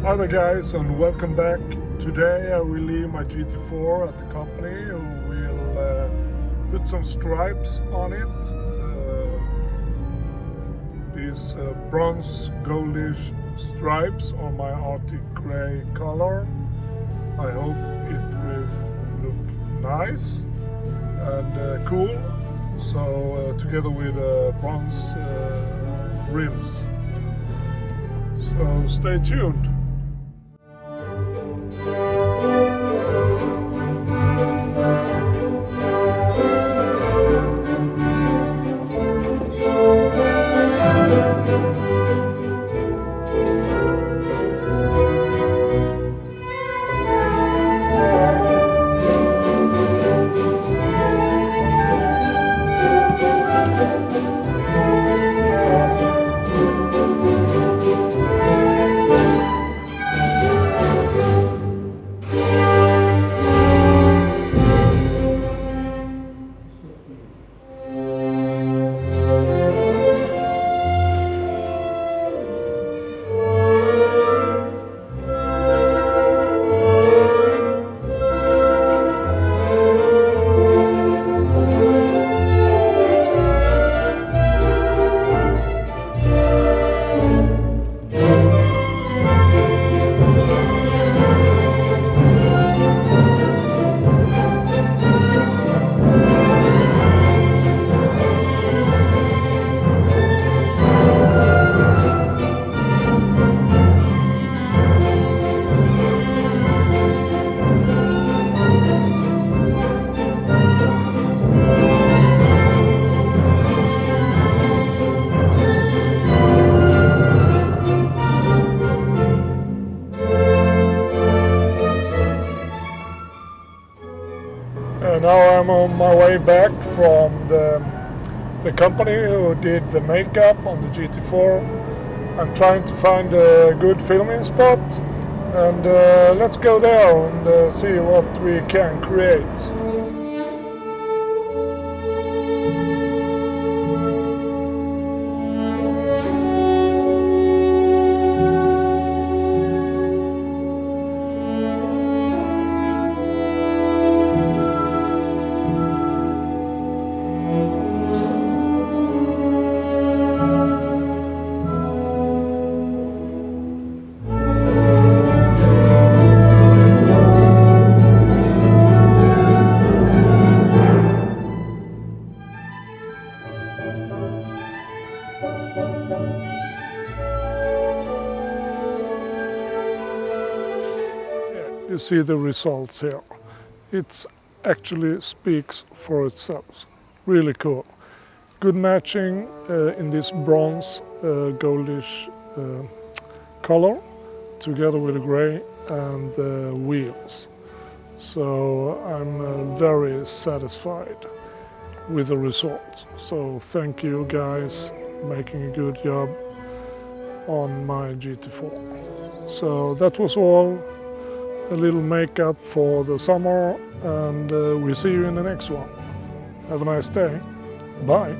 Hi there guys, and welcome back. Today I will leave my GT4 at the company who will put some stripes on it. These bronze goldish stripes on my Arctic grey color. I hope it will look nice and cool. So together with bronze rims. So stay tuned. Now I'm on my way back from the company who did the makeup on the GT4. I'm trying to find a good filming spot, and let's go there and see what we can create. You see the results here. It actually speaks for itself. Really cool. Good matching in this bronze goldish color together with the grey and the wheels. So I'm very satisfied with the result. So thank you guys, making a good job on my GT4. So that was all. A little makeup for the summer, and we'll see you in the next one. Have a nice day. Bye.